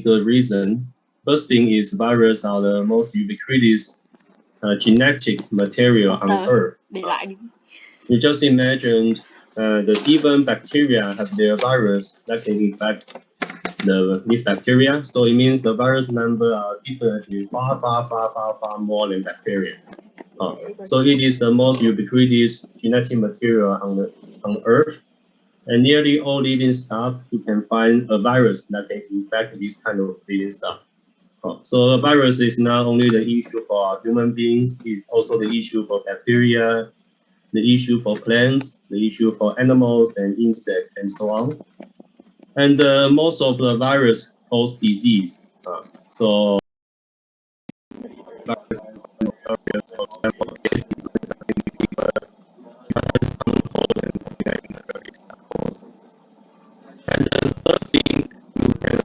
good reason. First thing is viruses are the most ubiquitous genetic material on Earth. You just imagine even bacteria have their virus that can infect this bacteria. So it means the virus number are definitely far more than bacteria. So it is the most ubiquitous genetic material on Earth. And nearly all living stuff, you can find a virus that can infect this kind of living stuff. So the virus is not only the issue for human beings, it's also the issue for bacteria, the issue for plants, the issue for animals and insects, and so on. And most of the virus cause disease. So virus, for example, and then third thing, you can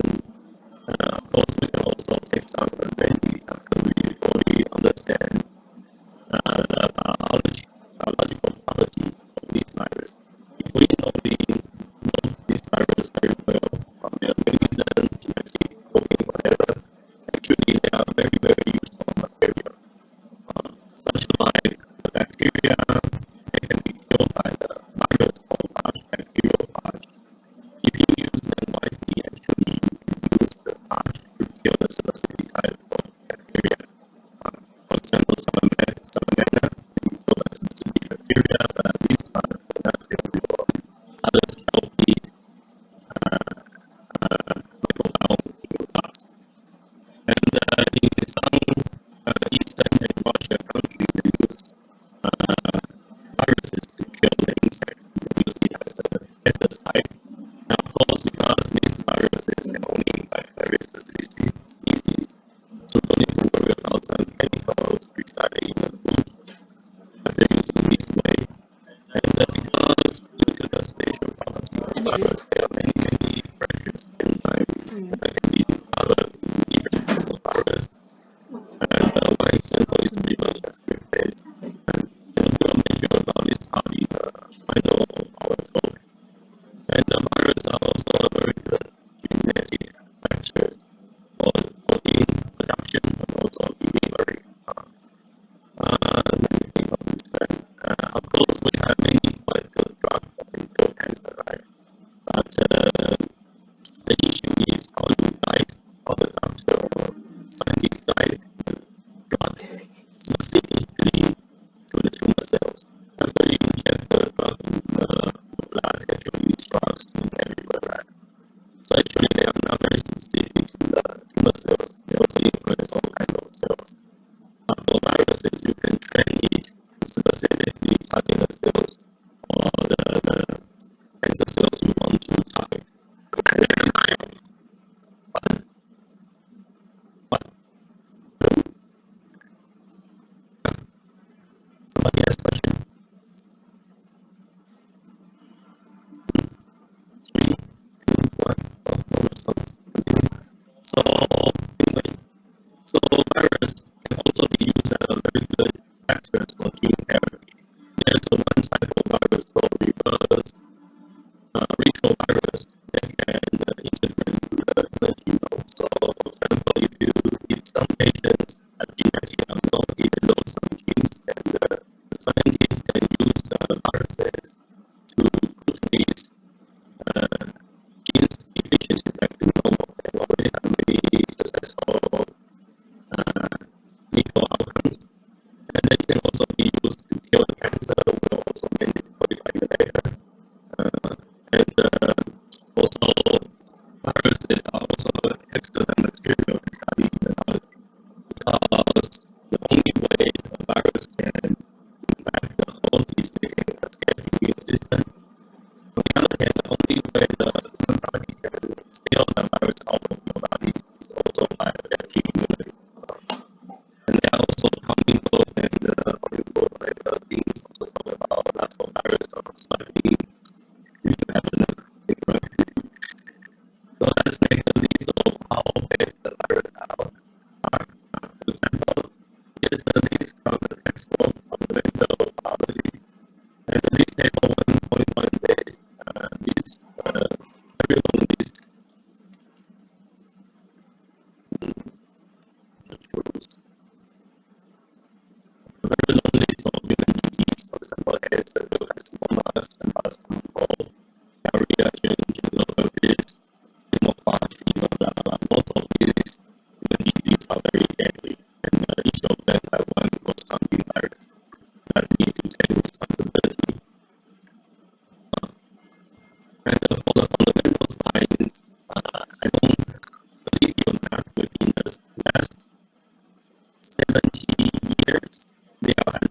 also take some advantage after we fully understand the biological properties of this virus. If we know this virus very well, from their mechanism, genetic coding, whatever, actually they are very useful material. Such like the bacteria, they can be killed by the virus phage, bacteriophage. If you use them wisely, actually you can use the phage to kill the specific type of bacteria. For example, salmonella can kill a specific bacteria, but this virus will not kill your other healthy microbiome in your gut. And in some Eastern and Russia countries, they use viruses to kill the insect. They use it as a pesticide. Now, of course, because these viruses can only infect very specific species, so don't need to worry about some chemicals residing in the food as they use in this way. And because due to the spatial property of the virus, there are many precious enzymes that can be discovered in different types of virus. And one example is reverse transcriptase. And we'll mention about this probably the final of our talk. And the virus are also a very good genetic factors for protein production and also delivery. Let me think of this then. Of course, we have many quite good drugs that can cure cancer, right? But the issue is how you guide, how the doctor or scientist guide the drug specifically to the tumor cells. After you inject the drug in the blood, actually these drugs in everywhere, right? So actually they are not very specific to the tumor cells. They also influence all kinds of cells. For viruses, you can train it to specifically target the cells or the cancer cells you want to target. Somebody has a question? 3, 2, 1. Oh, no response. So anyway, so virus can also be used as a very good vectors for gene therapy. There's one type of virus called retrovirus that can integrate into the genome. So, for example, if some patients have genetic unknown, even though some genes, and the scientists can use the viruses to put these genes deficiencies back to normal, and already have many successful clinical outcomes. And they can also be used to kill the cancer. We'll also mention later. And also, viruses are also an excellent material to study in biology because the only way a virus can infect the host is to escape the immune system. On the other hand, the only way the human body can steal the virus out of your body is also by adaptive immunity. And they are also commingled and Hollywood later things also talk about lots of virus or slightly you can have a look. So let's make a list of how big the virus are. For example, here's the list from the textbook Fundamental Biology. And this table 1.1 page, this very long list.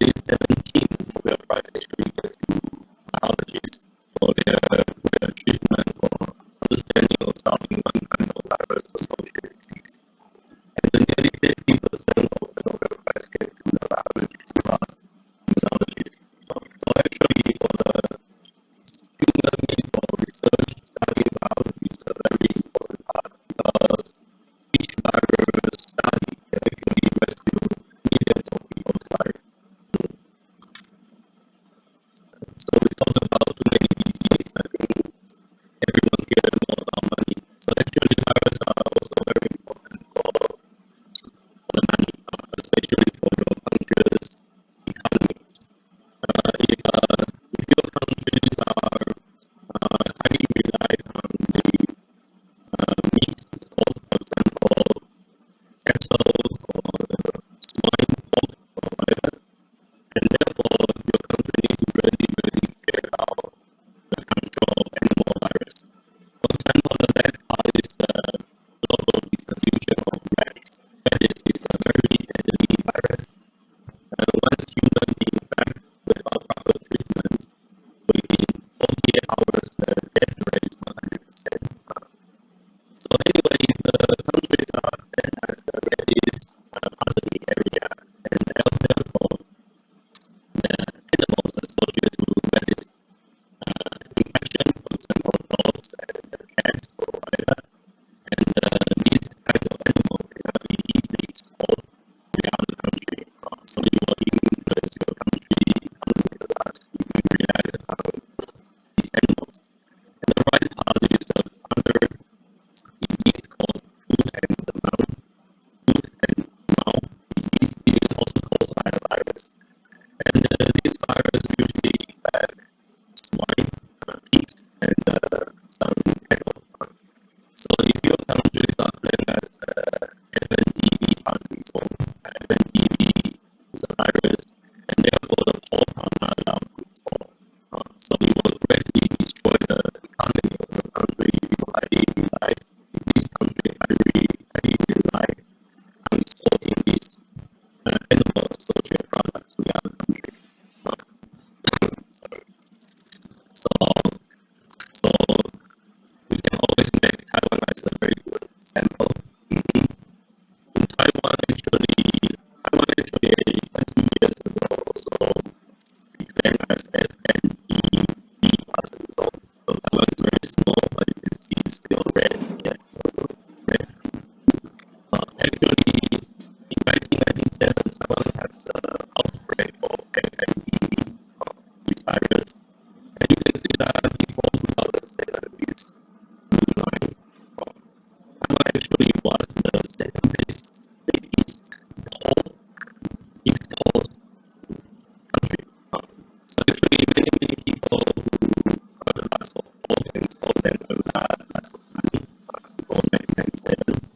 only 17 Nobel Prize actually go to biologists for their treatment or understanding of solving one kind of virus associated disease. And nearly 50% of the Nobel Prize get to the biologists plus immunologists. So actually, for the human medical research, studying biology is a very important part because each virus study can actually rescue millions of people's lives. So we talk about many diseases. I think everyone cares more about money. So actually, viruses are also very important for the money, especially for your country's economy. If your countries are highly reliant on the meat export, for example, cattle or swine pork or whatever, and therefore your country needs to really care about the control of animal virus. For example, the last part is the global distribution of rabies. Rabies is a very deadly virus. Once human being infected without proper treatment, within 48 hours, the death rate is 100%. So anyway, the countries are then as the rabies positive area, and therefore the animals associated with rabies infection, for example, dogs and cats or whatever, and these kinds of animals cannot be easily exported to the other country. So you will influence your country economy a lot if you rely on these animals. And the right part is under disease called foot and mouth disease. It is also caused by a virus. And this virus usually infects swine, pigs, and some cattle. So if your countries are claimed as FNTV positive, so FNTV is a virus, and therefore the pork are not allowed to export. So it will greatly destroy the economy of your country if you highly rely, if this country highly rely on exporting these animal associated products to the other country. So we can always make Taiwan as a very good example. In Taiwan, actually 20 years ago, also became as FNDB positive. So Taiwan is very small, but you can see it's still red. Yeah, red. Actually, in 1997, Taiwan had the outbreak of FNDB, this virus. And you can see that before 2007, it's blue line. Taiwan actually was the second biggest export country. So actually, many people who got lots of organs told them a lots of money before 1997.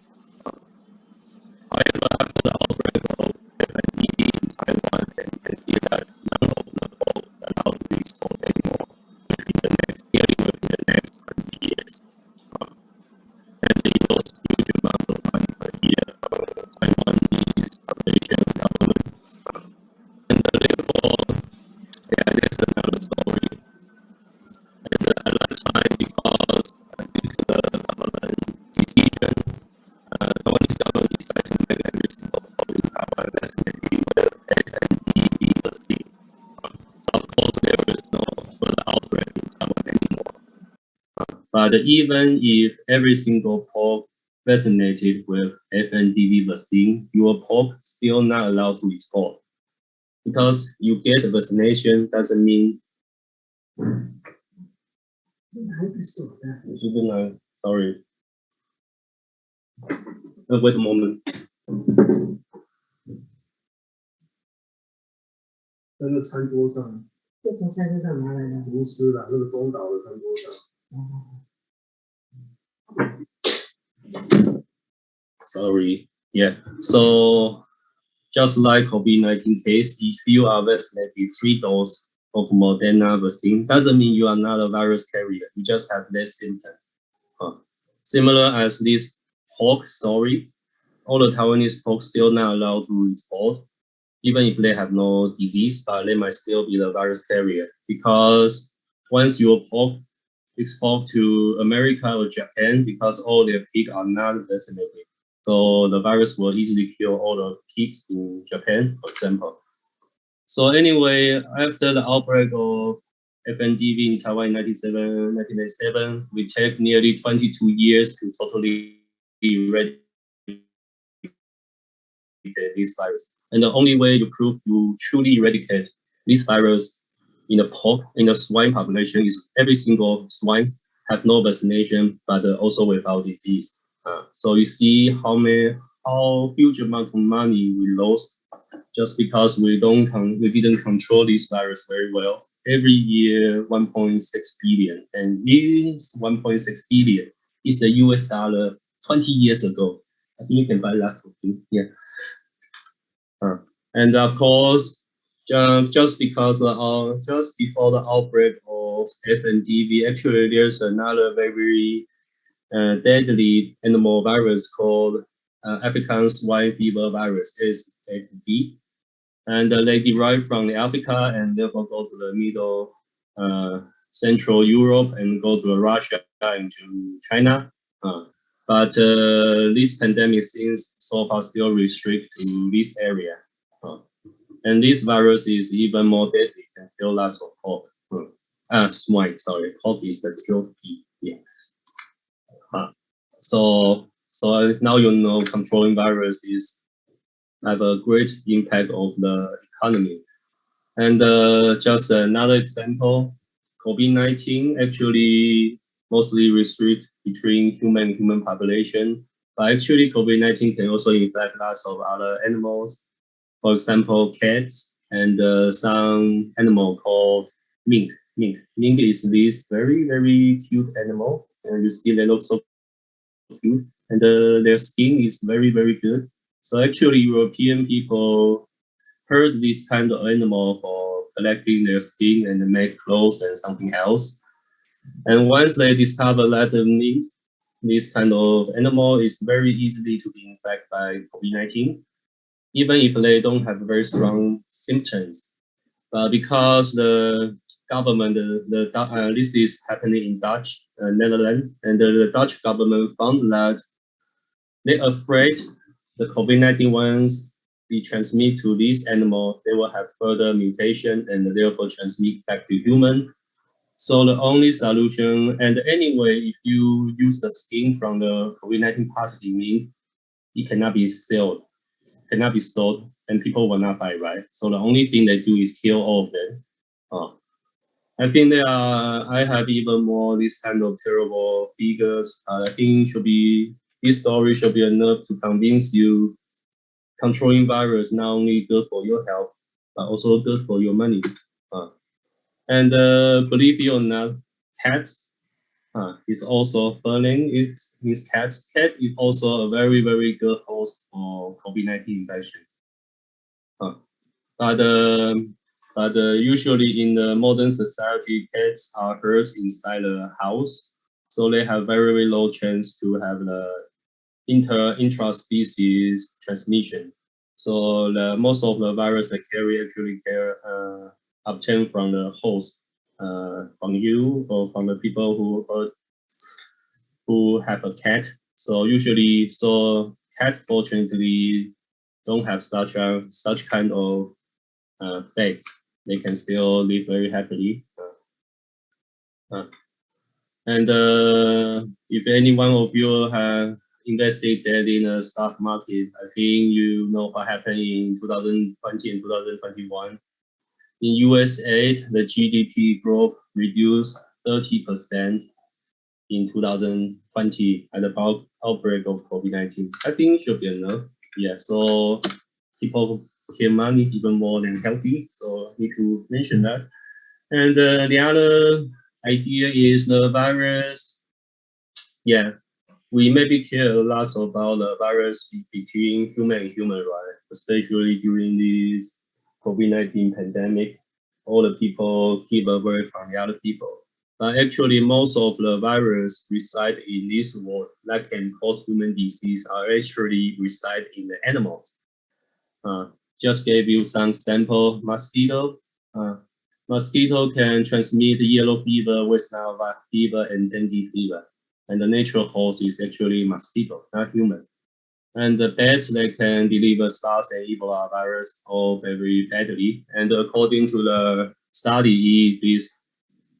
However, after the outbreak of FNTB in Taiwan, and you can see that none of the pork allowed to be exported anymore nearly within the next 20 years. And they lost huge amounts of money per year. Taiwanese population government. And therefore, yeah, that's another story. And at that time, because due to the government decision, Taiwanese government decided to make every single people in Taiwan vaccinated with FNTB vaccine. So of course, there is no further outbreak in Taiwan anymore. But even if every single pork vaccinated with FNTV vaccine, your pork still not allowed to export. Because you get the vaccination doesn't mean. Sorry. Wait a moment. 在那餐桌上，就从餐桌上拿来的。不是啦，那个中岛的餐桌上。Sorry. Yeah. So just like COVID-19 case, if you are vaccinated 3 doses of Moderna vaccine, doesn't mean you are not a virus carrier. You just have less symptoms. Similar as this pork story, all the Taiwanese pork still not allowed to export. even if they have no disease, but they might still be the virus carrier, because once your pork export to America or Japan, because all their pigs are not vaccinated, so the virus will easily kill all the pigs in Japan, for example. So anyway, after the outbreak of FNDV in Taiwan in 1997, we take nearly 22 years to totally eradicate this virus. And the only way you prove you truly eradicate this virus in the pork, in the swine population, is every single swine have no vaccination, but also without disease. So you see how huge amount of money we lost just because we didn't control this virus very well. Every year, 1.6 billion, and this 1.6 billion is the US dollar 20 years ago. I think you can buy that for you. Yeah. And of course, just because just before the outbreak of FNDV, actually there's another very deadly animal virus called African swine fever virus, ASFV, and they derive from Africa and therefore go to the middle Central Europe and go to Russia and to China. But this pandemic seems so far still restricted to this area. And this virus is even more deadly, can kill lots of pork. Swine, sorry. Pork is the killed pig. Yeah. So now you know controlling virus is have a great impact of the economy. And just another example, COVID-19 actually mostly restrict between human population, but actually COVID-19 can also infect lots of other animals. For example, cats and some animal called mink. Mink is this very cute animal, and you see they look so cute, and their skin is very good. So actually, European people herd this kind of animal for collecting their skin and make clothes and something else. And once they discover that the mink, this kind of animal, is very easily to be infected by COVID-19, even if they don't have very strong symptoms. But because the government, this is happening in Dutch, Netherlands, and the Dutch government found that they're afraid the COVID-19 ones be transmit to this animal, they will have further mutation and therefore transmit back to human. So the only solution, and anyway, if you use the skin from the COVID-19 positive mink, it cannot be sold, cannot be stored, and people will not buy, right? So the only thing they do is kill all of them. I think I have even more this kind of terrible figures. I think this story should be enough to convince you controlling virus not only good for your health, but also good for your money. And believe it or not, cats is also burning. It's cat. Cat is also a very good host for COVID-19 infection. But usually in the modern society, cats are herd inside the house, so they have very low chance to have the intra-species transmission. So most of the virus they carry actually obtained from the host, from you or from the people who have a cat. So usually, cat fortunately don't have such kind of fates. They can still live very happily. And if any one of you have invested in a stock market, I think you know what happened in 2020 and 2021. In USA, the GDP growth reduced 30% in 2020 at the outbreak of COVID-19. I think it should be enough. Yeah, so people kill money even more than healthy. So I need to mention that. And the other idea is the virus. Yeah, we maybe care a lot about the virus between human and human, right? Especially during this COVID-19 pandemic, all the people keep away from the other people. But actually, most of the virus reside in this world that can cause human disease are actually reside in the animals. just gave you some sample. Mosquito. Mosquito can transmit yellow fever, West Nile fever, and dengue fever. And the natural host is actually mosquito, not human. And the bats that can deliver SARS and Ebola virus all very badly. And according to the study,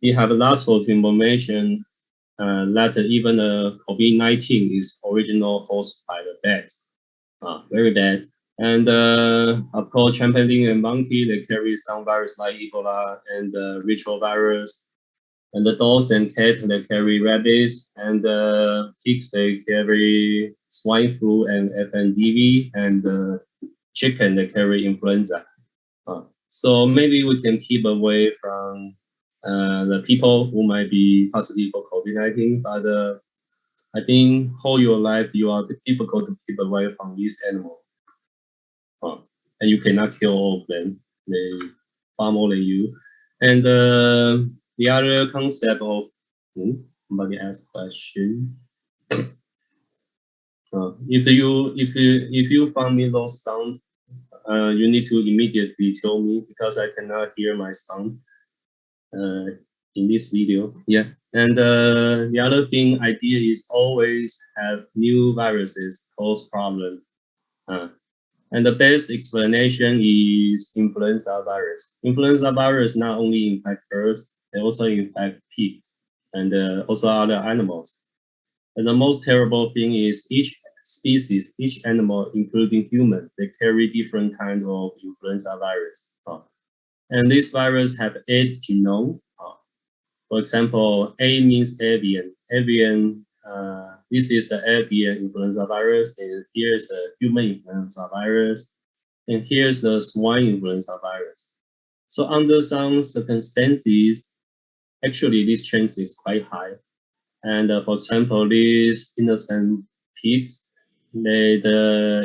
we have lots of information that even COVID-19 is original host by the bats. Very bad. And of course, chimpanzee and monkey, they carry some virus like Ebola and retrovirus. And the dogs and cats, they carry rabies. And pigs, they carry swine flu and FNDV. And chicken, they carry influenza. So maybe we can keep away from the people who might be positive for COVID-19, but I think whole your life you are difficult to keep away from these animals. And you cannot kill all of them. They far more than you. And the other concept of somebody asked question. If you found me lost sound, you need to immediately tell me because I cannot hear my sound in this video. Yeah. And the other thing idea is always have new viruses cause problem. And the best explanation is influenza virus. Influenza virus not only infect birds, they also infect pigs and also other animals. And the most terrible thing is each species, each animal, including human, they carry different kinds of influenza virus. And this virus have 8 genome. For example, A means avian. Avian, this is the avian influenza virus, and here's the human influenza virus, and here's the swine influenza virus. So under some circumstances, actually this chance is quite high. And for example, these innocent pigs, they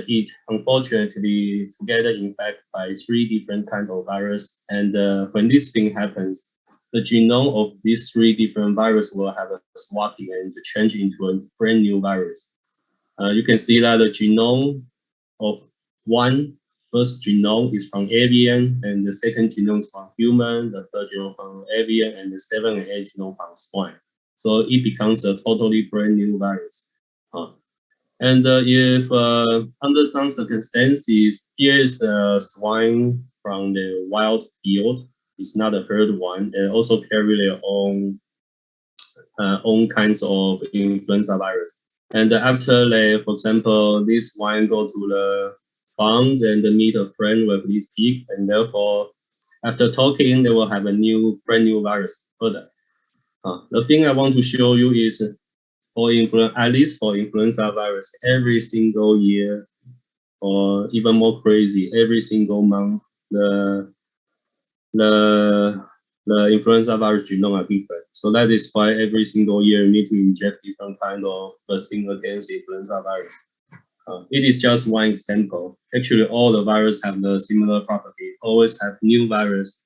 eat, unfortunately, together infected by 3 different kinds of virus. And when this thing happens, the genome of these 3 different viruses will have a swapping and change into a brand new virus. You can see that the genome of one first genome is from avian, and the second genome is from human, the third genome from avian, and the 7 and 8 genome from swine. So it becomes a totally brand new virus. And if under some circumstances, here is the swine from the wild field, it's not a herd one, and also carry their own kinds of influenza virus. And after they, for example, this swine go to the farms and meet a friend with this pig, and therefore, after talking, they will have a brand new virus further. The thing I want to show you is at least for influenza virus, every single year, or even more crazy, every single month, the influenza virus genome are different. So that is why every single year you need to inject different kind of vaccine against influenza virus. It is just one example. Actually, all the viruses have the similar property, always have new virus.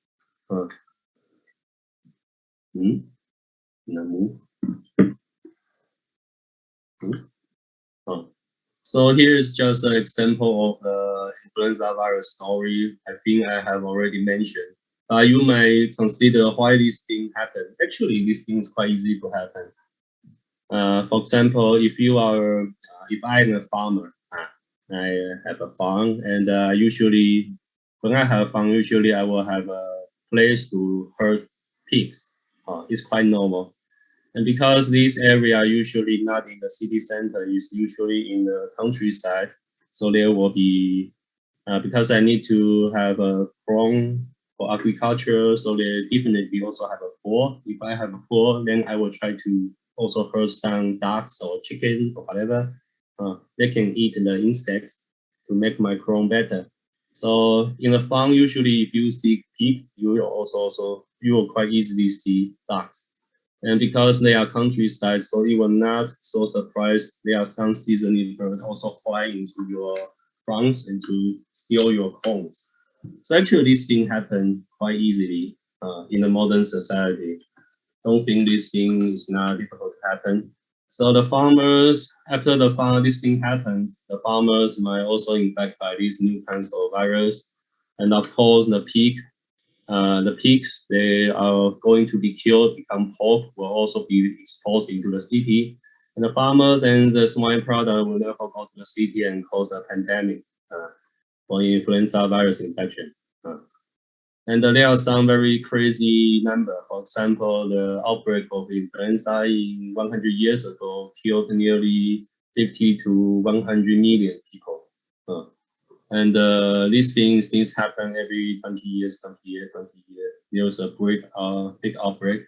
So here is just an example of the influenza virus story. I think I have already mentioned. You might consider why this thing happened. Actually, this thing is quite easy to happen. For example, if I am a farmer, I have a farm, and usually when I have a farm, usually I will have a place to herd pigs. It's quite normal. And because this area usually not in the city center, is usually in the countryside, so there will be, because I need to have a farm for agriculture, so they definitely also have a pool. If I have a pool, then I will try to also herd some ducks or chicken or whatever. They can eat the insects to make my crop better. So in the farm, usually if you see pig, you will quite easily see ducks. And because they are countryside, so it will not so surprise. There are some seasonal birds also fly into your farms and to steal your corns. So actually this thing happened quite easily in the modern society. Don't think this thing is not difficult to happen. So the farmers, after this thing happens, the farmers might also infect by these new kinds of virus. And of course, the pigs, they are going to be killed, become pork, will also be exposed into the city. And the farmers and the swine product will therefore go to the city and cause a pandemic for influenza virus infection. And there are some very crazy numbers. For example, the outbreak of influenza in 100 years ago killed nearly 50 to 100 million people. And these things happen every 20 years. There's a big outbreak.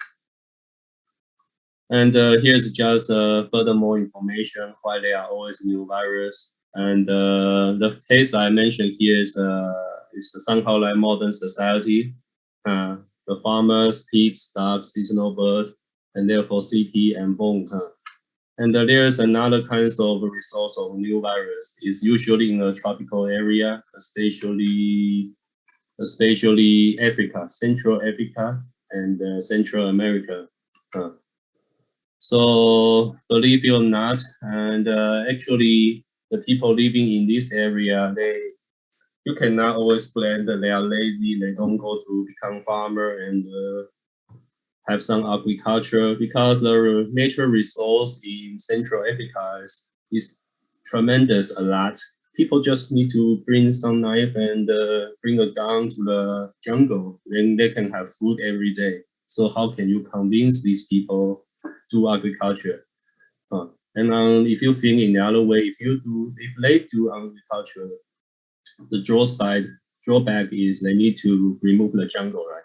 And here's just furthermore information why there are always new virus. And the case I mentioned here is somehow like modern society. The farmers, pigs, dogs, seasonal bird, and therefore city and bone. And there's another kind of resource of new virus. It's usually in a tropical area, especially Africa, Central Africa, and Central America. So believe it or not, and actually the people living in this area, you cannot always blame that they are lazy, they don't go to become farmer and have some agriculture, because the natural resource in Central Africa is tremendous a lot. People just need to bring some knife and bring a gun to the jungle, then they can have food every day. So how can you convince these people to agriculture? And if you think in the other way, if they do agriculture, the drawback is they need to remove the jungle, right?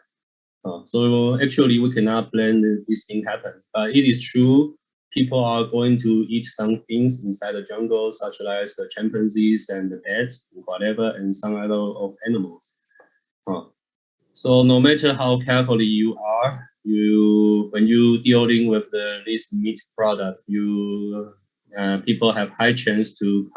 So actually, we cannot blame this thing happen. But it is true, people are going to eat some things inside the jungle, such as the chimpanzees and the bats, whatever, and some other of animals. So no matter how carefully you are, when you dealing with this meat product, people have high chance to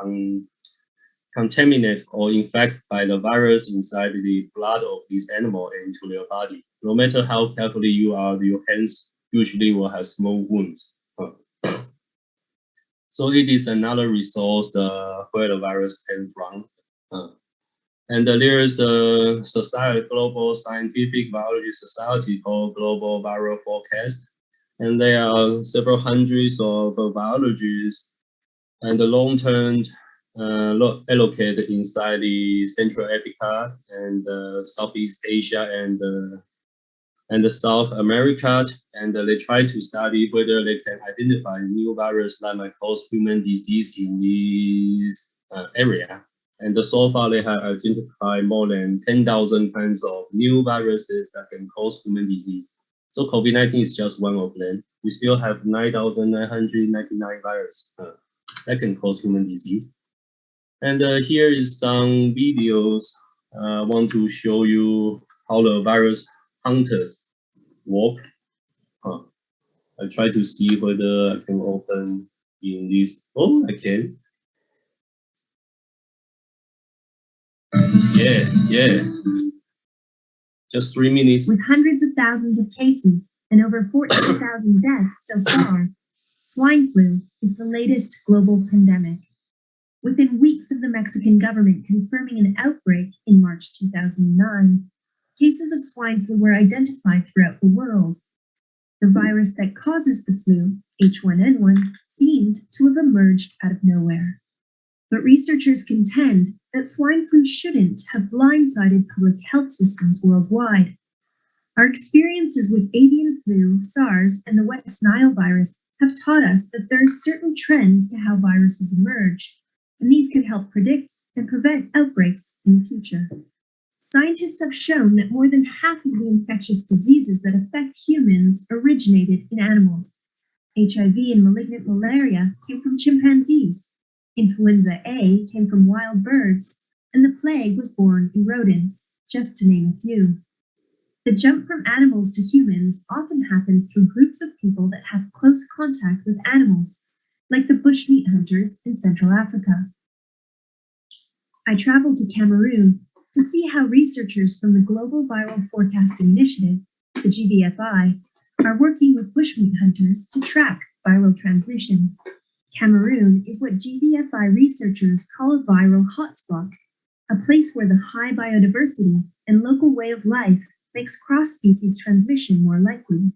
contaminate or infect by the virus inside the blood of this animal into their body. No matter how carefully you are, your hands usually will have small wounds. So it is another resource where the virus came from. And there is a global scientific biology society called Global Viral Forecast. And there are several hundreds of biologists and the long-term allocated inside the Central Africa and Southeast Asia and the South America, and they try to study whether they can identify new virus that might cause human disease in this area. And so far, they have identified more than 10,000 kinds of new viruses that can cause human disease. So COVID-19 is just one of them. We still have 9,999 viruses that can cause human disease. And here is some videos. I want to show you how the virus hunters work. I try to see whether I can open in this. Oh, I can. Yeah. Just 3 minutes. With hundreds of thousands of cases and over 14,000 deaths so far, swine flu is the latest global pandemic. Within weeks of the Mexican government confirming an outbreak in March 2009, cases of swine flu were identified throughout the world. The virus that causes the flu, H1N1, seemed to have emerged out of nowhere. But researchers contend that swine flu shouldn't have blindsided public health systems worldwide. Our experiences with avian flu, SARS, and the West Nile virus have taught us that there are certain trends to how viruses emerge, and these could help predict and prevent outbreaks in the future. Scientists have shown that more than half of the infectious diseases that affect humans originated in animals. HIV and malignant malaria came from chimpanzees. Influenza A came from wild birds, and the plague was born in rodents, just to name a few. The jump from animals to humans often happens through groups of people that have close contact with animals, like the bushmeat hunters in Central Africa. I traveled to Cameroon to see how researchers from the Global Viral Forecasting Initiative, the GVFI, are working with bushmeat hunters to track viral transmission. Cameroon is what GVFI researchers call a viral hotspot. a place where the high biodiversity and local way of life makes cross-species transmission more likely.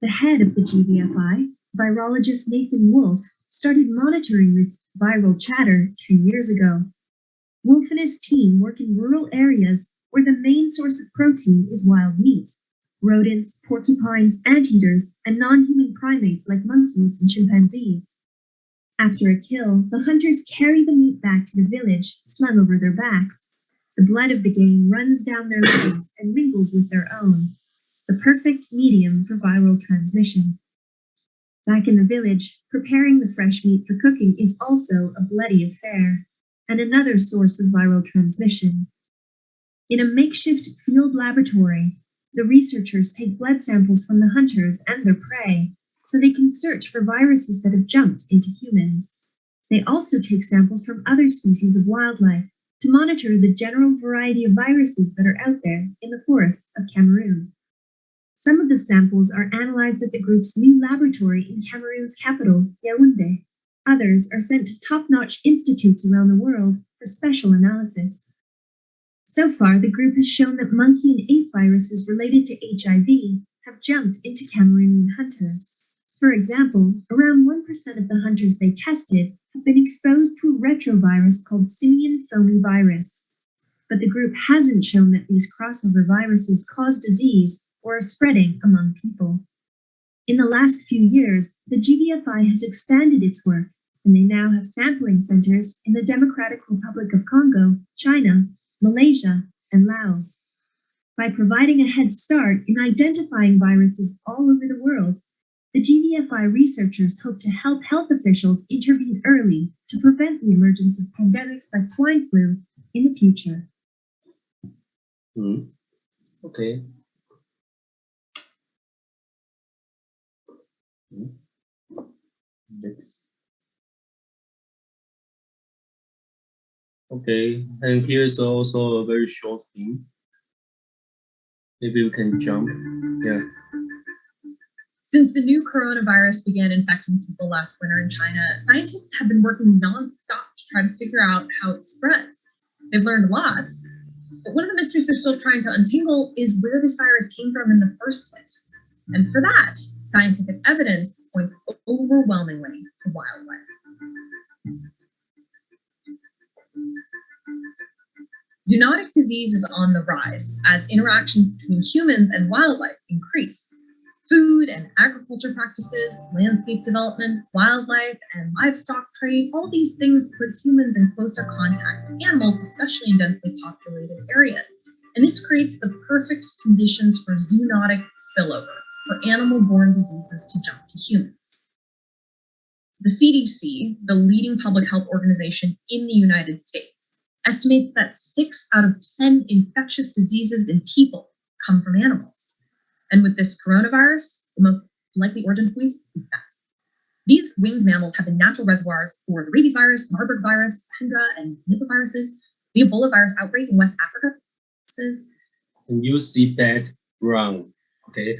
The head of the GBFI, virologist Nathan Wolf, started monitoring this viral chatter 10 years ago. Wolf and his team work in rural areas where the main source of protein is wild meat. Rodents, porcupines, anteaters, and non-human primates like monkeys and chimpanzees. After a kill, the hunters carry the meat back to the village, slung over their backs. The blood of the game runs down their legs and mingles with their own, the perfect medium for viral transmission. Back in the village, preparing the fresh meat for cooking is also a bloody affair, and another source of viral transmission. In a makeshift field laboratory, the researchers take blood samples from the hunters and their prey so they can search for viruses that have jumped into humans. They also take samples from other species of wildlife to monitor the general variety of viruses that are out there in the forests of Cameroon. Some of the samples are analyzed at the group's new laboratory in Cameroon's capital, Yaoundé. Others are sent to top-notch institutes around the world for special analysis. So far, the group has shown that monkey and ape viruses related to HIV have jumped into Cameroonian hunters. For example, around 1% of the hunters they tested have been exposed to a retrovirus called simian foamy virus. But the group hasn't shown that these crossover viruses cause disease or are spreading among people. In the last few years, the GBFI has expanded its work, and they now have sampling centers in the Democratic Republic of Congo, China, Malaysia, and Laos. By providing a head start in identifying viruses all over the world, the GBFI researchers hope to help health officials intervene early to prevent the emergence of pandemics like swine flu in the future. Okay. Next. Okay, and here's also a very short thing. Maybe we can jump. Yeah. Since the new coronavirus began infecting people last winter in China, scientists have been working nonstop to try to figure out how it spreads. They've learned a lot, but one of the mysteries they're still trying to untangle is where this virus came from in the first place. And for that, scientific evidence points overwhelmingly to wildlife. Zoonotic disease is on the rise as interactions between humans and wildlife increase. Food and agriculture practices, landscape development, wildlife and livestock trade, all these things put humans in closer contact with animals, especially in densely populated areas. And this creates the perfect conditions for zoonotic spillover, for animal-borne diseases to jump to humans. The CDC, the leading public health organization in the United States, estimates that 6 out of 10 infectious diseases in people come from animals. And with this coronavirus, the most likely origin point is bats. These winged mammals have been natural reservoirs for the rabies virus, Marburg virus, Hendra, and Nipah viruses. The Ebola virus outbreak in West Africa. And you see bat brown, okay?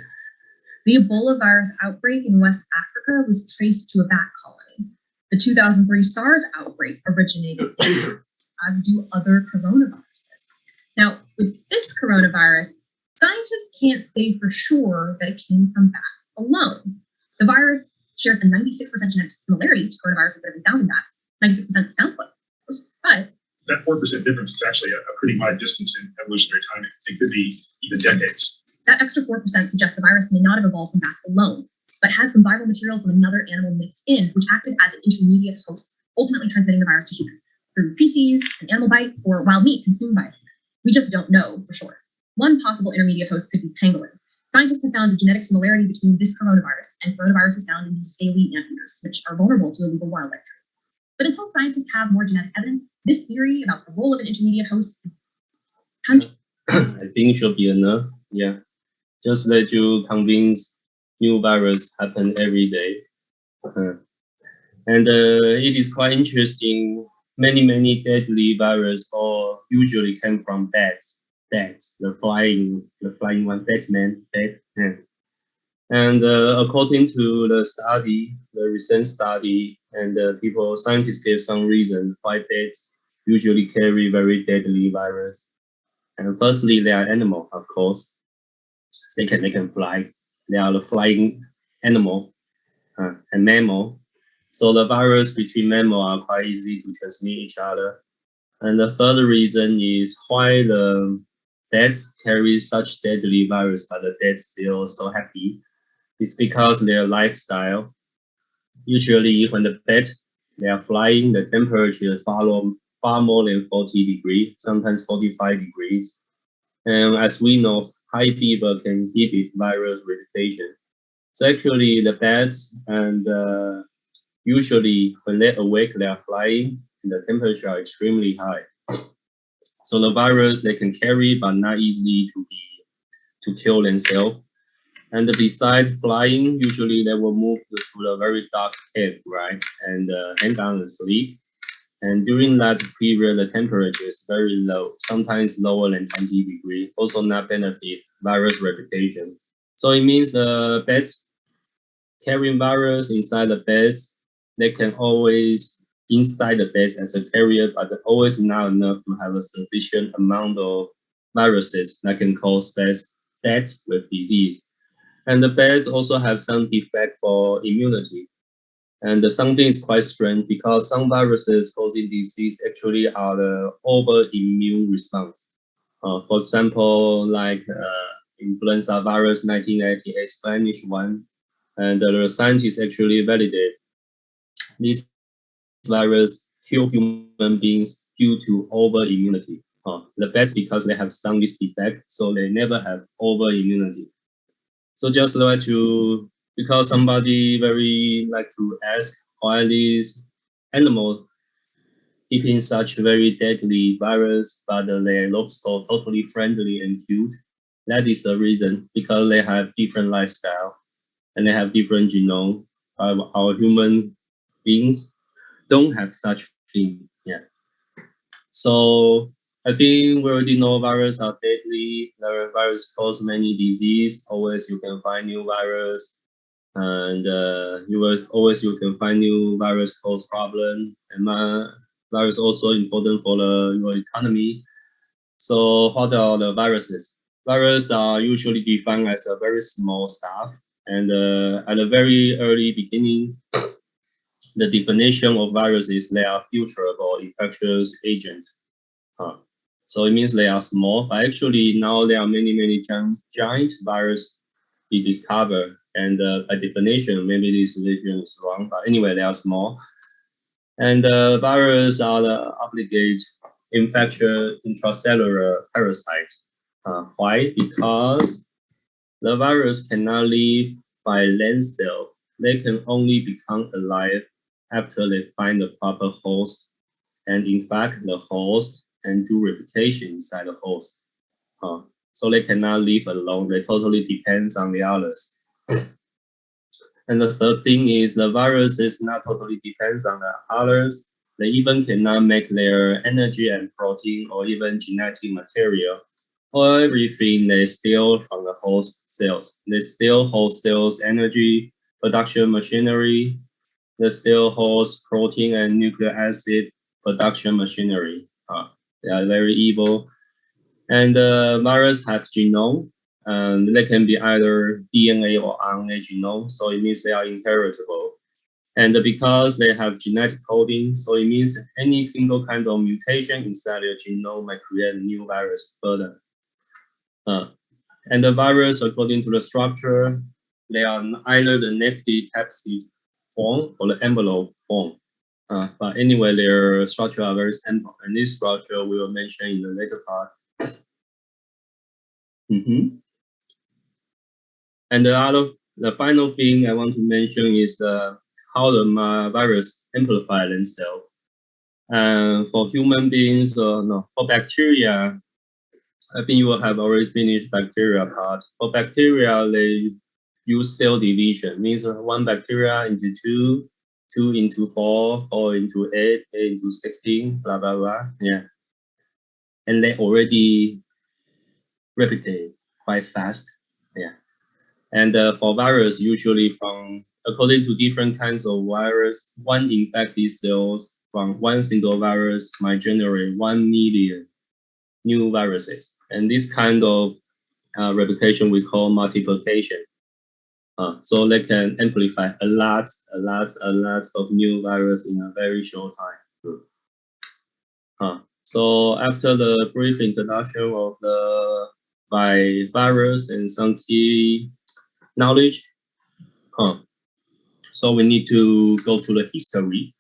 The Ebola virus outbreak in West Africa was traced to a bat colony. The 2003 SARS outbreak originated in bats, as do other coronaviruses. Now, with this coronavirus, scientists can't say for sure that it came from bats alone. The virus shares a 96% genetic similarity to coronaviruses that have been found in bats. 96% sounds close, but that 4% difference is actually a pretty wide distance in evolutionary time. It could be even decades. That extra 4% suggests the virus may not have evolved from bats alone, but has some viral material from another animal mixed in, which acted as an intermediate host, ultimately transmitting the virus to humans through feces, an animal bite, or wild meat consumed by a human. We just don't know for sure. One possible intermediate host could be pangolins. Scientists have found a genetic similarity between this coronavirus and coronaviruses found in these scaly anteaters, which are vulnerable to illegal wildlife trade. But until scientists have more genetic evidence, this theory about the role of an intermediate host is I think should be enough. Yeah. Just let you convince new virus happen every day. And it is quite interesting. Many deadly viruses all usually came from bats. The flying one, Batman. And according to the recent study, and scientists gave some reason why bats usually carry very deadly virus. And firstly, they are animal, of course. They can fly. They are the flying animal and mammal. So the virus between mammal are quite easy to transmit each other. And the third reason is why the bats carry such deadly virus, but the bats still so happy. It's because their lifestyle. Usually, when the bat they are flying, the temperature is far more than 40 degrees, sometimes 45 degrees. And as we know, high fever can inhibit virus replication. So actually, the bats and usually when they awake, they are flying, and the temperature are extremely high. So the virus they can carry, but not easily to kill themselves. And besides flying, usually they will move to a very dark cave, right, and hang out and sleep. And during that period, the temperature is very low, sometimes lower than 20 degrees, also not benefit virus replication. So it means the bats carrying virus inside the beds, they can always inside the beds as a carrier, but always not enough to have a sufficient amount of viruses that can cause bats with disease. And the bats also have some defect for immunity. And something is quite strange because some viruses causing disease actually are the over-immune response. For example, like influenza virus 1988, Spanish one, and the scientists actually validate this virus kill human beings due to over-immunity. The bats because they have some this defect, so they never have over-immunity. So just like to, because somebody very like to ask why these animals keeping such very deadly virus, but they look so totally friendly and cute. That is the reason, because they have different lifestyle and they have different genome. Our human beings don't have such thing. Yeah. So I think we already know viruses are deadly. The virus cause many disease. Always you can find new virus, and you can find new virus cause problem. And virus also important for your economy. So what are the viruses? Viruses are usually defined as a very small stuff, and at a very early beginning, the definition of viruses they are filterable infectious agent. So it means they are small, but actually now there are many giant viruses be discovered. And by definition, maybe this definition is wrong, but anyway, they are small. And viruses are the obligate infectious intracellular parasite. Why? Because the virus cannot live by land cell. They can only become alive after they find the proper host and infect the host and do replication inside the host. So they cannot live alone. They totally depends on the others. And the third thing is the virus is not totally depends on the others. They even cannot make their energy and protein or even genetic material. Or everything they steal from the host cells. They steal host cells energy, production machinery. They steal host protein and nucleic acid production machinery. They are very evil. And virus have genome, and they can be either DNA or RNA genome, so it means they are inheritable. And because they have genetic coding, so it means any single kind of mutation inside their genome might create a new virus further. And the virus, according to the structure, they are either the negative capsid form or the envelope form. But anyway, their structure are very simple, and this structure we will mention in the later part. And the final thing I want to mention is how the virus amplify themselves. And for human beings, no, for bacteria, I think you will have already finished bacteria part. For bacteria, they use cell division, means one bacteria into two, 2 into 4, 4 into 8, 8 into 16, blah, blah, blah. Yeah. And they already replicate quite fast. Yeah. And for virus, usually according to different kinds of virus, one infected cells from one single virus might generate 1 million new viruses. And this kind of replication we call multiplication. So they can amplify a lot of new virus in a very short time. So after the brief introduction of the virus and some key knowledge, so we need to go to the history.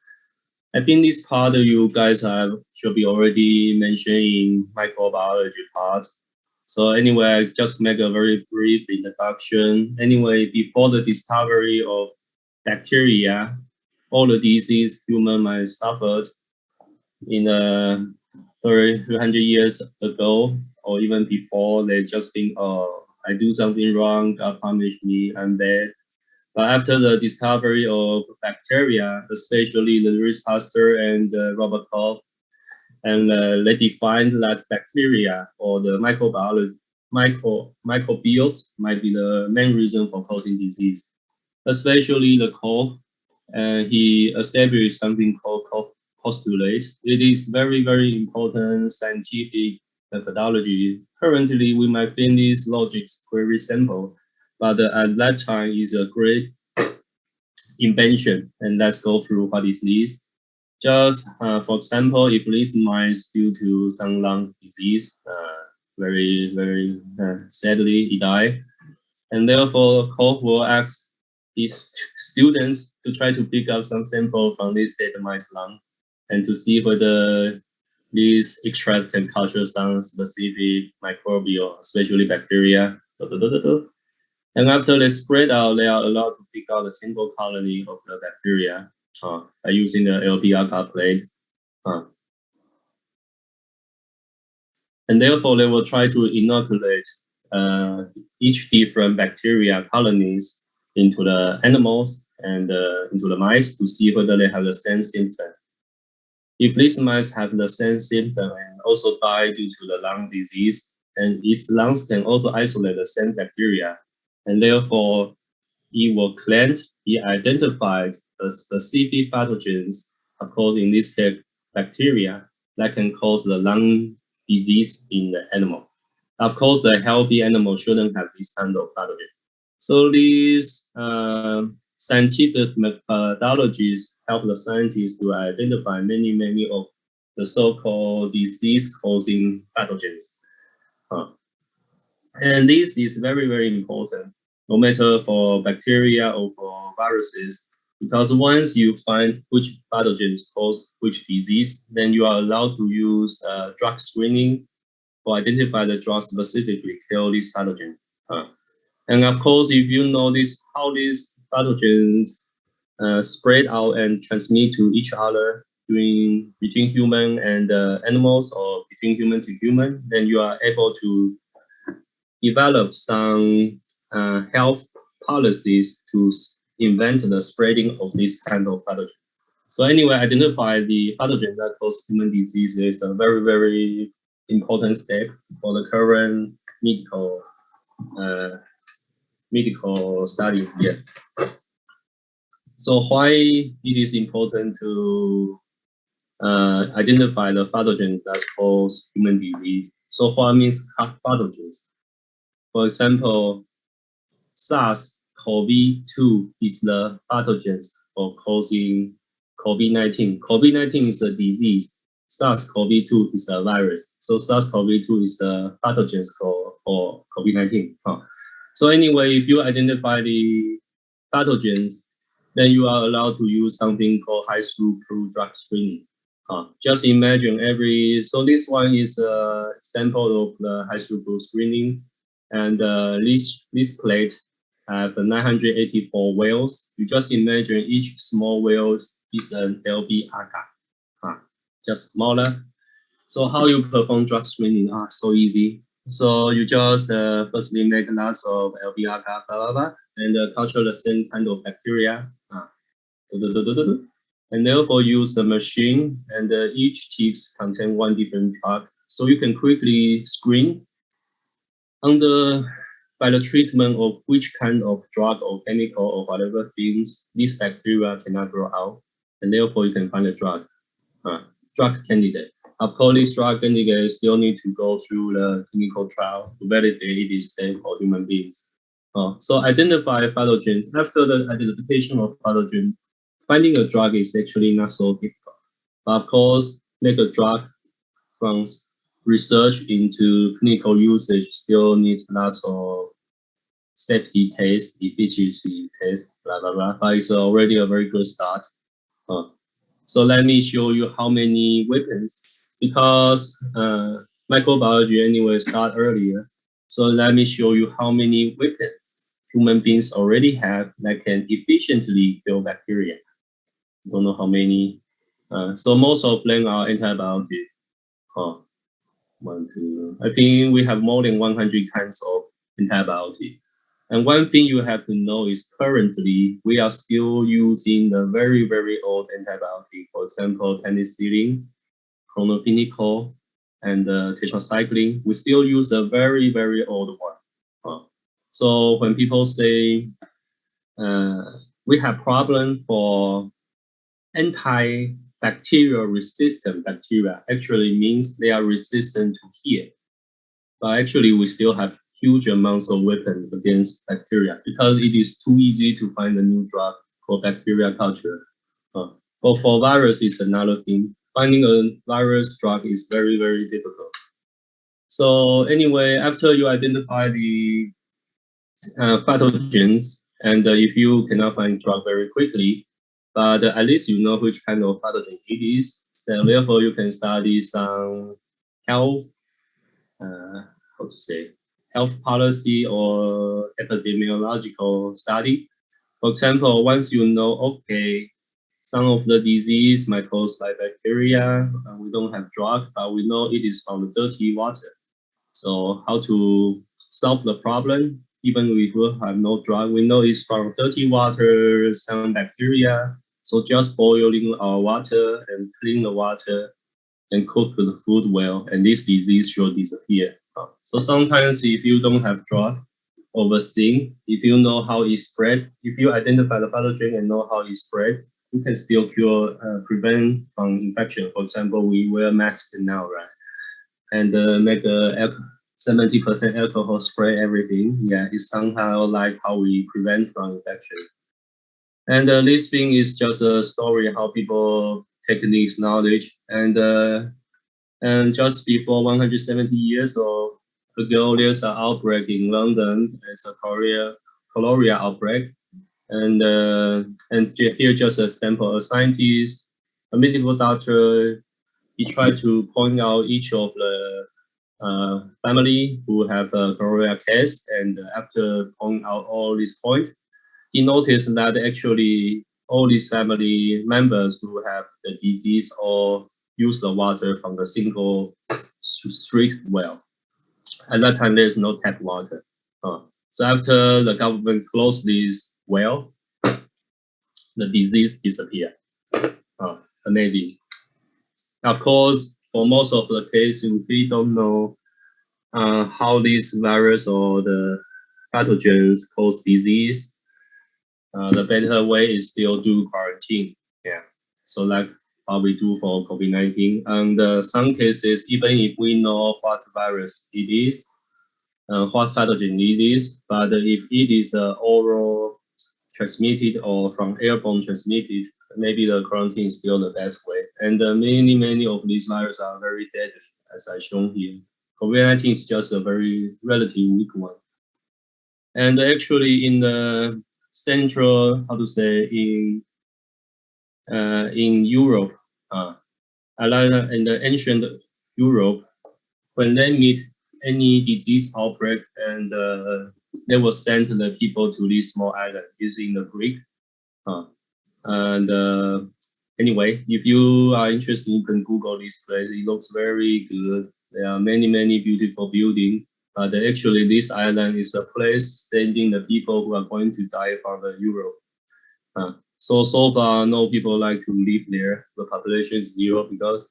I think this part you guys should be already mentioned in microbiology part. So anyway, just make a very brief introduction. Anyway, before the discovery of bacteria, all the disease human might suffered in 300 years ago, or even before, they just think, oh, I do something wrong, God punish me, I'm bad. But after the discovery of bacteria, especially the Louis Pasteur and Robert Koch, and they defined that bacteria or the microbiomes might be the main reason for causing disease. Especially the Koch, he established something called Koch postulate. It is very, very important scientific methodology. Currently, we might think this logic is very simple, but at that time is a great invention. And let's go through what is this. Just for example, if this mice due to some lung disease, very, very sadly, he died. And therefore, Koch will ask his students to try to pick up some sample from this dead mice lung and to see whether this extract can culture some specific microbial, especially bacteria. And after they spread out, they are allowed to pick out a single colony of the bacteria by using the LB-agar plate. And therefore, they will try to inoculate each different bacteria colonies into the animals and into the mice to see whether they have the same symptom. If these mice have the same symptom and also die due to the lung disease, and its lungs can also isolate the same bacteria, and therefore he will claim he identified the specific pathogens, of course, in this case, bacteria, that can cause the lung disease in the animal. Of course, the healthy animal shouldn't have this kind of pathogen. So these scientific methodologies help the scientists to identify many of the so-called disease-causing pathogens. And this is very, very important, no matter for bacteria or for viruses, because once you find which pathogens cause which disease, then you are allowed to use drug screening to identify the drug specifically kill this pathogen. And of course, if you know how these pathogens spread out and transmit to each other between human and animals or between human to human, then you are able to develop some health policies to invent the spreading of this kind of pathogen. So anyway, identify the pathogen that cause human disease is a very, very important step for the current medical study. Yeah. So why it is important to identify the pathogens that cause human disease? So what means pathogens? For example, SARS-CoV-2 is the pathogens for causing COVID-19. COVID-19 is a disease. SARS-CoV-2 is a virus. So SARS-CoV-2 is the pathogens for COVID-19. So anyway, if you identify the pathogens, then you are allowed to use something called high throughput drug screening. Just imagine so this one is an example of the high throughput screening. And this plate have 984 whales. You just imagine each small whale is an LB-agar, just smaller. So how you perform drug screening? So easy. So you just firstly make lots of LB-agar, and culture the same kind of bacteria. And therefore use the machine, and each tips contain one different drug. So you can quickly screen by the treatment of which kind of drug or chemical or whatever things, these bacteria cannot grow out, and therefore you can find a drug. drug candidate. Of course, this drug candidate still need to go through the clinical trial to validate it is safe for human beings. So identify pathogen. After the identification of pathogen, finding a drug is actually not so difficult. But of course, make a drug from research into clinical usage still needs lots of safety tests, efficiency tests, blah, blah, blah. But it's already a very good start. So let me show you how many weapons, because microbiology anyway start earlier. So let me show you how many weapons human beings already have that can efficiently kill bacteria. Don't know how many. So most of them are antibiotics. I think we have more than 100 kinds of antibiotics. And one thing you have to know is currently we are still using the very, very old antibiotic. For example, penicillin, chlorphenicol, and tetracycline. We still use the very, very old one. So when people say we have problem for antibacterial resistant bacteria, actually means they are resistant to heat. But actually, we still have huge amounts of weapons against bacteria because it is too easy to find a new drug for bacteria culture. But for virus, it's another thing. Finding a virus drug is very, very difficult. So anyway, after you identify the pathogens, and if you cannot find drug very quickly, but at least you know which kind of pathogen it is. So therefore, you can study some health, how to say, health policy or epidemiological study. For example, once you know, okay, some of the disease might caused by bacteria, we don't have drug, but we know it is from the dirty water. So how to solve the problem, even if we have no drug, we know it's from dirty water, some bacteria. So just boiling our water and clean the water and cook the food well, and this disease should disappear. So sometimes if you don't have drug or vaccine, if you know how it spread, if you identify the pathogen and know how it spread, you can still cure, prevent from infection. For example, we wear masks now, right? And make a 70% alcohol spray everything. Yeah, it's somehow like how we prevent from infection. And this thing is just a story how people take this knowledge. And just before 170 years ago, there's an outbreak in London. It's a cholera outbreak. And here just a sample, a scientist, a medical doctor, he tried to point out each of the family who have a cholera case, and after pointing out all these points, he noticed that actually all these family members who have the disease all use the water from the single street well. At that time, there's no tap water. So after the government closed this well, the disease disappeared. Amazing. Of course, for most of the cases, we don't know how this virus or the pathogens cause disease. The better way is still do quarantine. Yeah. So like how we do for COVID-19. And some cases, even if we know what virus it is, what pathogen it is, but if it is oral transmitted or from airborne transmitted, maybe the quarantine is still the best way. And many of these viruses are very deadly, as I shown here. COVID-19 is just a very relatively weak one. And actually in the central, how to say, in Europe, in the ancient Europe, when they meet any disease outbreak, and they will send the people to this small island using the Greek. Anyway, if you are interested, you can Google this place. It looks very good. There are many beautiful buildings. But actually, this island is a place sending the people who are going to die from the Europe. So far, no people like to live there. The population is zero because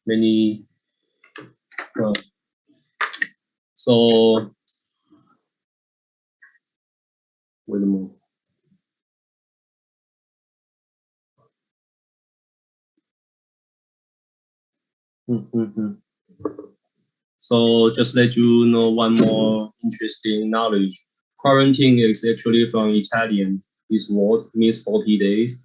many. So wait a moment. Mm-hmm. So just let you know one more interesting knowledge. Quarantine is actually from Italian. This word means 40 days.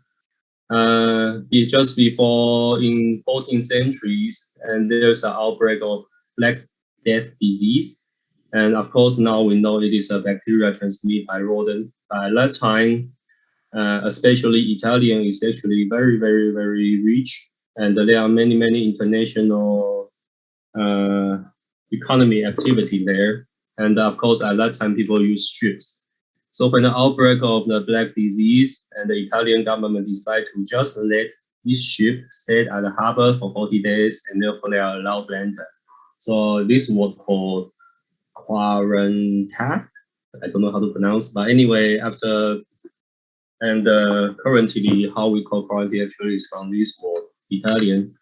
Just before in 14th centuries, and there's an outbreak of Black Death disease. And of course, now we know it is a bacteria transmitted by rodent. By that time, especially Italian is actually very, very, very rich. And there are many, many international economy activity there. And of course, at that time, people use ships. So when the outbreak of the Black disease and the Italian government decided to just let this ship stay at the harbor for 40 days, and therefore they are allowed to enter. So this was called quarantine. I don't know how to pronounce, but anyway, after and currently how we call quarantine actually is from this word, Italian.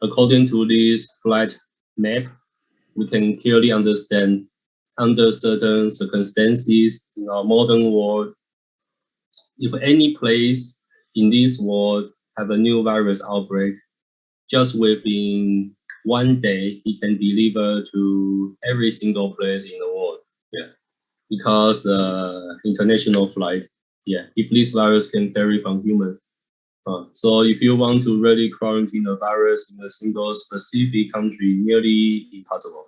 According to this flight map, we can clearly understand under certain circumstances in our modern world, if any place in this world have a new virus outbreak, just within one day, it can deliver to every single place in the world. Yeah, because the international flight. Yeah, if this virus can carry from human. So if you want to really quarantine a virus in a single specific country, nearly impossible.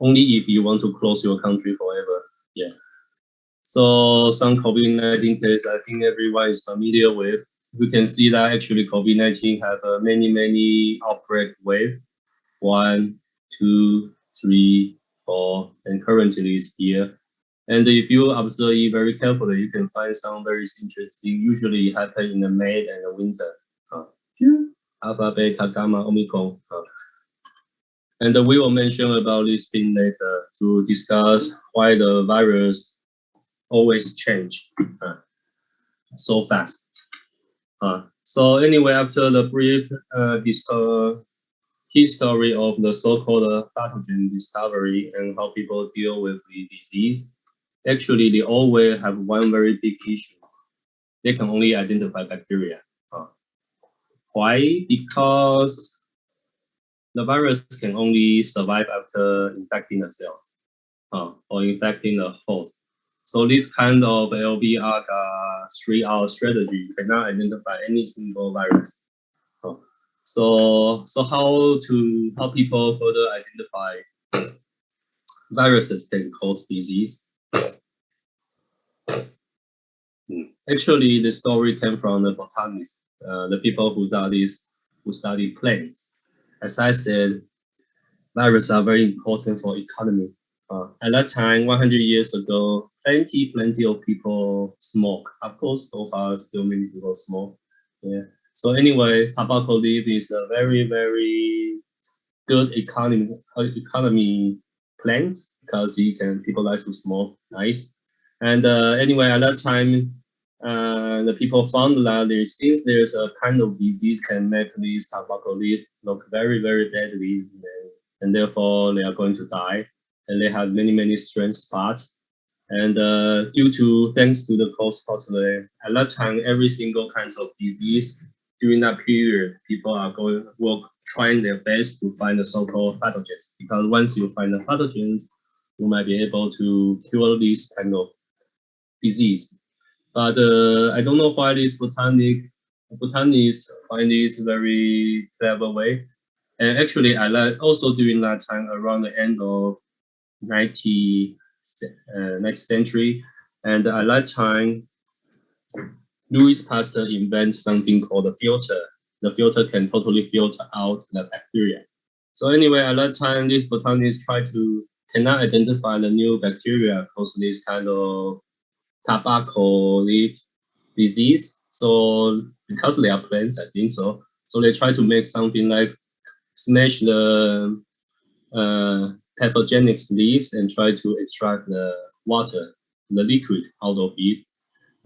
Only if you want to close your country forever. Yeah. So some COVID-19 case, I think everyone is familiar with. We can see that actually COVID-19 have many outbreak wave. 1, 2, 3, 4, and currently is here. And if you observe it very carefully, you can find some very interesting. Usually happen in the May and the winter. Alpha, Beta, Gamma, Omicron. And we will mention about this thing later to discuss why the virus always change so fast. So anyway, after the brief history of the so-called pathogen discovery and how people deal with the disease, actually they always have one very big issue. They can only identify bacteria. Why? Because the virus can only survive after infecting the cells or infecting the host. So this kind of LBR 3R strategy cannot identify any single virus. So how people further identify viruses can cause disease? Actually, the story came from the botanists, the people who study plants. As I said, viruses are very important for economy. At that time, 100 years ago, plenty of people smoke. Of course, so far still many people smoke. Yeah. So anyway, tobacco leaf is a very good economy plant because people like to smoke. Nice. And anyway, at that time, the people found that since there's a kind of disease can make this tobacco leaf look very badly, and therefore they are going to die. And they have many strange spots. And thanks to the close possibility, at that time, every single kinds of disease during that period, people are trying their best to find the so-called pathogens. Because once you find the pathogens, you might be able to cure this kind of disease. But I don't know why these botanists find this very clever way. And actually, also during that time, around the end of 19th century, and at that time, Louis Pasteur invented something called a filter. The filter can totally filter out the bacteria. So anyway, at that time, these botanists cannot identify the new bacteria cause this kind of tobacco leaf disease. So because they are plants, I think so. So they try to make something like smash the pathogenic leaves and try to extract the water, the liquid out of it.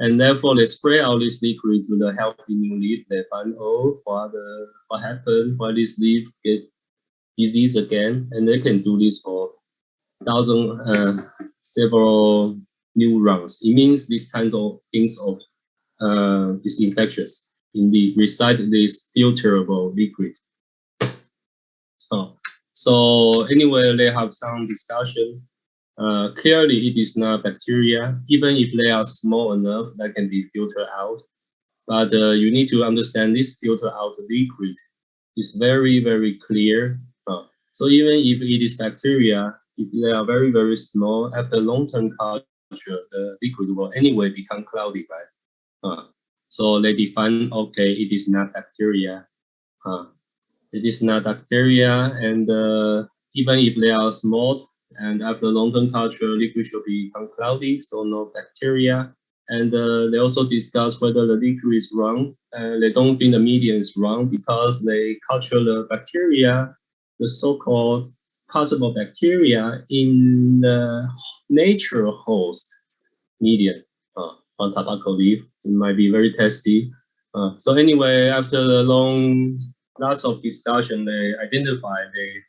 And therefore they spray out this liquid to the healthy new leaf. They find, what happened? Why this leaf get disease again? And they can do this for several new rounds. It means this kind of things of is infectious. Indeed, reside this filterable liquid. Oh, so anyway, they have some discussion. Clearly, it is not bacteria, even if they are small enough that can be filtered out. But you need to understand this filter out liquid is very, very clear. So even if it is bacteria, if they are very, very small, after long-term culture, the liquid will anyway become cloudy, right? So they define, okay, it is not bacteria. It is not bacteria, and even if they are small, and after long-term culture, liquid should become cloudy, so no bacteria. And they also discuss whether the liquid is wrong. They don't think the medium is wrong because they culture the bacteria, the so-called possible bacteria in the natural host medium on tobacco leaf. It might be very tasty. So anyway, after the lots of discussion, they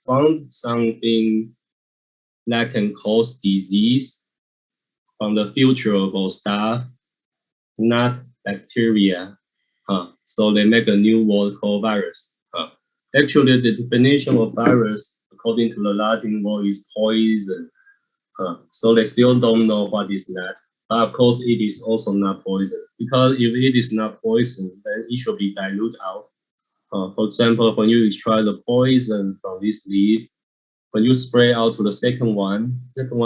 found something that can cause disease from the filterable stuff, not bacteria. So they make a new word called virus. Actually, the definition of virus, according to the Latin word, is poison. So they still don't know what is that. But of course, it is also not poison, because if it is not poison, then it should be diluted out. For example, when you extract the poison from this leaf, when you spray out to the second one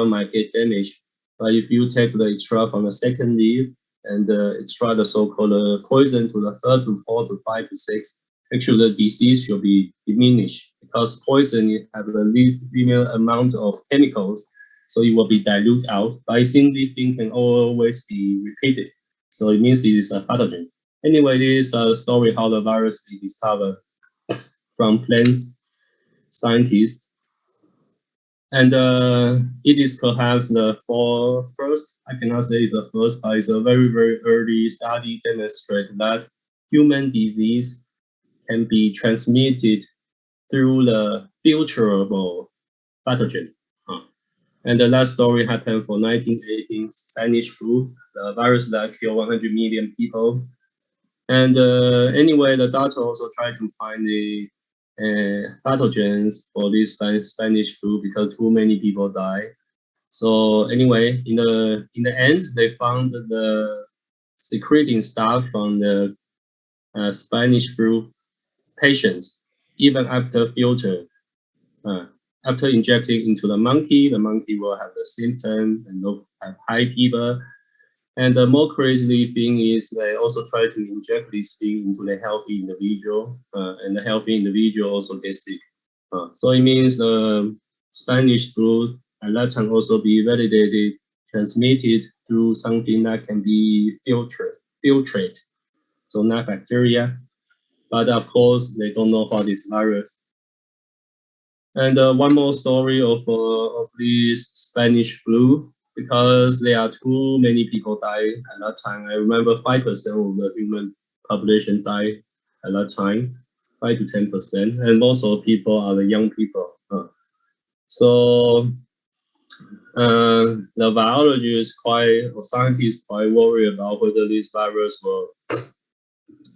might get damaged. But if you take the extract from the second leaf and extract the so-called poison to the third to fourth to five to six, actually the disease should be diminished because poison has a linear amount of chemicals, so it will be diluted out. But single thing can always be repeated, so it means this is a pathogen. Anyway, this is a story how the virus is discovered from plants scientists. And it is perhaps the first, I cannot say it's the first, but it's a very, very early study demonstrate that human disease can be transmitted through the filterable pathogen. And the last story happened for 1918 Spanish flu, the virus that killed 100 million people. And anyway, the doctor also tried to find the pathogens for this Spanish flu because too many people died. So anyway, in the end, they found the secreting stuff from the Spanish flu patients, even after filter. After injecting into the monkey will have the symptom and have high fever. And the more crazy thing is they also try to inject this thing into the healthy individual, and the healthy individual also gets sick. So it means the Spanish flu at that time also be validated, transmitted through something that can be filtrate. So not bacteria, but of course they don't know what is virus. And one more story of this Spanish flu, because there are too many people die at that time. I remember 5% of the human population died at that time, 5 to 10%, and most of the people are the young people. So the biologists scientists quite worried about whether this virus will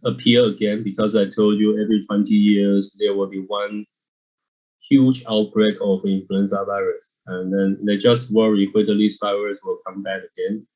appear again, because I told you every 20 years there will be one huge outbreak of influenza virus, and then they just worry whether this virus will come back again.